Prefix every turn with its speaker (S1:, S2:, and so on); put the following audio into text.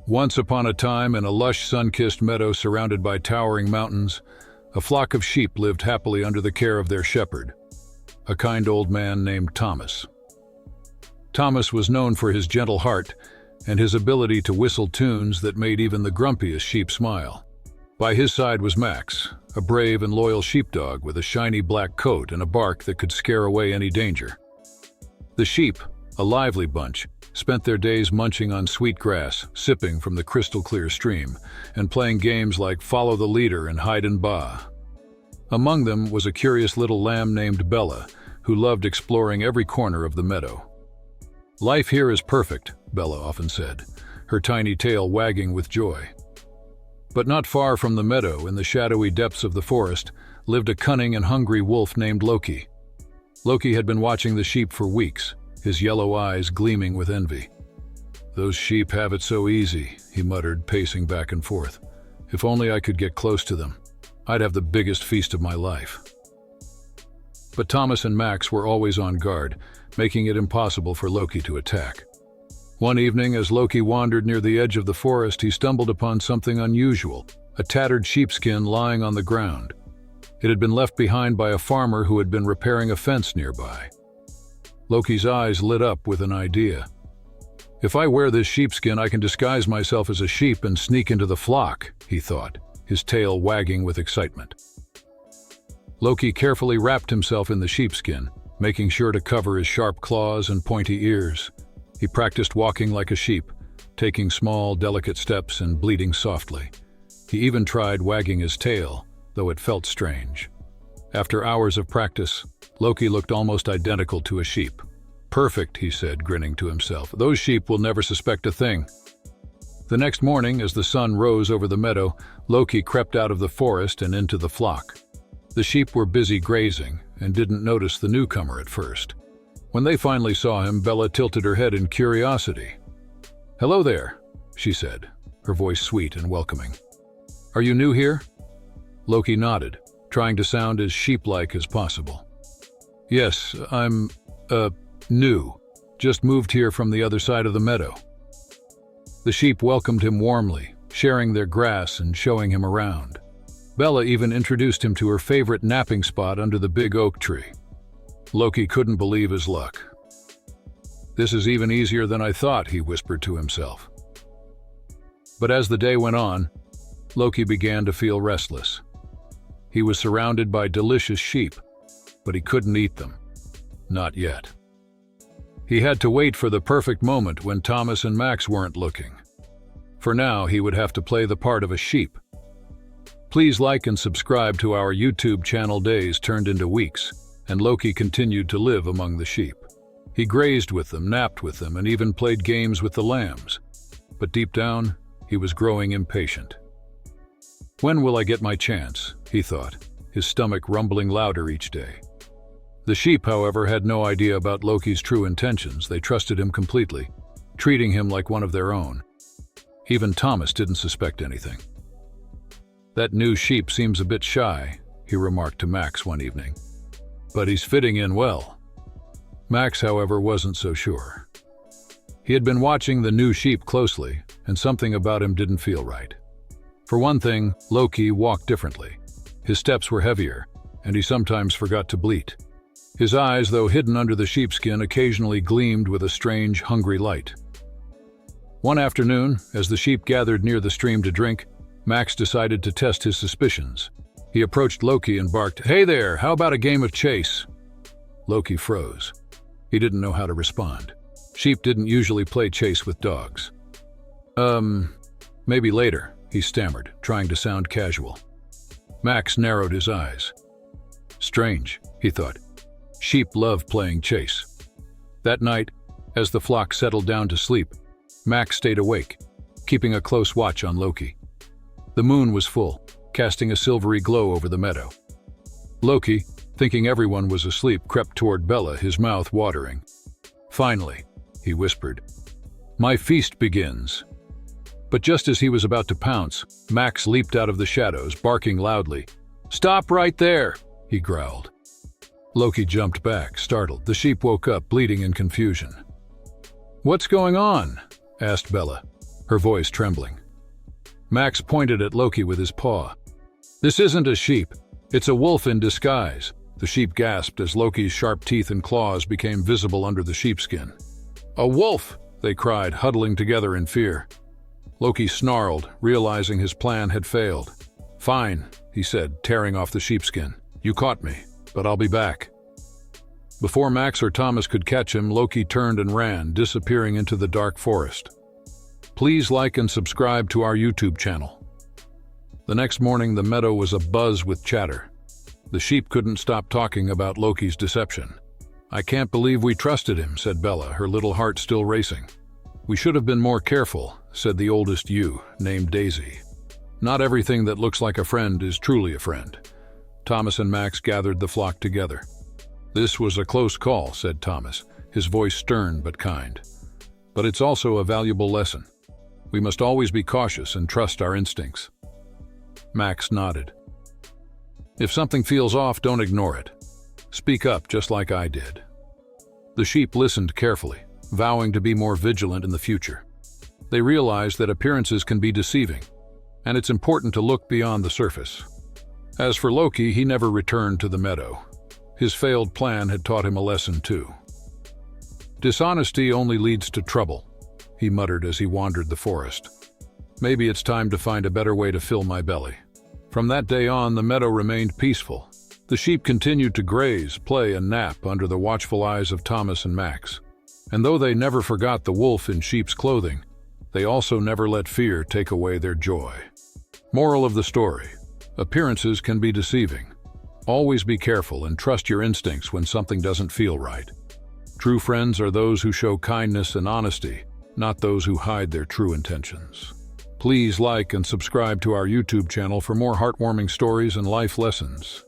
S1: Once upon a time, in a lush, sun-kissed meadow surrounded by towering mountains, a flock of sheep lived happily under the care of their shepherd, a kind old man named Thomas. Thomas was known for his gentle heart and his ability to whistle tunes that made even the grumpiest sheep smile. By his side was Max, a brave and loyal sheepdog with a shiny black coat and a bark that could scare away any danger. The sheep, a lively bunch, spent their days munching on sweet grass, sipping from the crystal-clear stream, and playing games like Follow the Leader and Hide and Baa. Among them was a curious little lamb named Bella, who loved exploring every corner of the meadow. "Life here is perfect," Bella often said, her tiny tail wagging with joy. But not far from the meadow, in the shadowy depths of the forest, lived a cunning and hungry wolf named Loki. Loki had been watching the sheep for weeks, his yellow eyes gleaming with envy. "Those sheep have it so easy," he muttered, pacing back and forth. "If only I could get close to them, I'd have the biggest feast of my life." But Thomas and Max were always on guard, making it impossible for Loki to attack. One evening, as Loki wandered near the edge of the forest, he stumbled upon something unusual, a tattered sheepskin lying on the ground. It had been left behind by a farmer who had been repairing a fence nearby. Loki's eyes lit up with an idea. "If I wear this sheepskin, I can disguise myself as a sheep and sneak into the flock," he thought, his tail wagging with excitement. Loki carefully wrapped himself in the sheepskin, making sure to cover his sharp claws and pointy ears. He practiced walking like a sheep, taking small, delicate steps and bleating softly. He even tried wagging his tail, though it felt strange. After hours of practice, Loki looked almost identical to a sheep. "Perfect," he said, grinning to himself. "Those sheep will never suspect a thing." The next morning, as the sun rose over the meadow, Loki crept out of the forest and into the flock. The sheep were busy grazing and didn't notice the newcomer at first. When they finally saw him, Bella tilted her head in curiosity. "Hello there," she said, her voice sweet and welcoming. "Are you new here?" Loki nodded, trying to sound as sheep-like as possible. "Yes, I'm, new. Just moved here from the other side of the meadow." The sheep welcomed him warmly, sharing their grass and showing him around. Bella even introduced him to her favorite napping spot under the big oak tree. Loki couldn't believe his luck. "This is even easier than I thought," he whispered to himself. But as the day went on, Loki began to feel restless. He was surrounded by delicious sheep, but he couldn't eat them. Not yet. He had to wait for the perfect moment when Thomas and Max weren't looking. For now, he would have to play the part of a sheep. Please like and subscribe to our YouTube channel. Days turned into weeks, and Loki continued to live among the sheep. He grazed with them, napped with them, and even played games with the lambs. But deep down, he was growing impatient. "When will I get my chance?" he thought, his stomach rumbling louder each day. The sheep, however, had no idea about Loki's true intentions. They trusted him completely, treating him like one of their own. Even Thomas didn't suspect anything. "That new sheep seems a bit shy," he remarked to Max one evening. "But he's fitting in well." Max, however, wasn't so sure. He had been watching the new sheep closely, and something about him didn't feel right. For one thing, Loki walked differently. His steps were heavier, and he sometimes forgot to bleat. His eyes, though hidden under the sheepskin, occasionally gleamed with a strange, hungry light. One afternoon, as the sheep gathered near the stream to drink, Max decided to test his suspicions. He approached Loki and barked, "Hey there, how about a game of chase?" Loki froze. He didn't know how to respond. Sheep didn't usually play chase with dogs. Maybe later," he stammered, trying to sound casual. Max narrowed his eyes. Strange, he thought. Sheep love playing chase. That night, as the flock settled down to sleep, Max stayed awake, keeping a close watch on Loki. The moon was full, casting a silvery glow over the meadow. Loki, thinking everyone was asleep, crept toward Bella, his mouth watering. "Finally," he whispered, "my feast begins." But just as he was about to pounce, Max leaped out of the shadows, barking loudly. "Stop right there!" he growled. Loki jumped back, startled. The sheep woke up, bleating in confusion. "What's going on?" asked Bella. her voice trembling. Max pointed at Loki with his paw. "This isn't a sheep. It's a wolf in disguise." The sheep gasped as Loki's sharp teeth and claws became visible under the sheepskin. "A wolf!" they cried, huddling together in fear. Loki snarled, realizing his plan had failed. "Fine," he said, tearing off the sheepskin. "You caught me, but I'll be back." Before Max or Thomas could catch him, Loki turned and ran, disappearing into the dark forest. Please like and subscribe to our YouTube channel. The next morning, the meadow was abuzz with chatter. The sheep couldn't stop talking about Loki's deception. "I can't believe we trusted him," said Bella, her little heart still racing. "We should have been more careful," said the oldest ewe, named Daisy. "Not everything that looks like a friend is truly a friend." Thomas and Max gathered the flock together. "This was a close call," said Thomas, his voice stern but kind. "But it's also a valuable lesson. We must always be cautious and trust our instincts." Max nodded. "If something feels off, don't ignore it. Speak up, just like I did." The sheep listened carefully, vowing to be more vigilant in the future. They realized that appearances can be deceiving, and it's important to look beyond the surface. As for Loki, he never returned to the meadow. His failed plan had taught him a lesson too. "Dishonesty only leads to trouble," he muttered as he wandered the forest. "Maybe it's time to find a better way to fill my belly." From that day on, the meadow remained peaceful. The sheep continued to graze, play, and nap under the watchful eyes of Thomas and Max. And though they never forgot the wolf in sheep's clothing, they also never let fear take away their joy. Moral of the story: appearances can be deceiving. Always be careful and trust your instincts when something doesn't feel right. True friends are those who show kindness and honesty, not those who hide their true intentions. Please like and subscribe to our YouTube channel for more heartwarming stories and life lessons.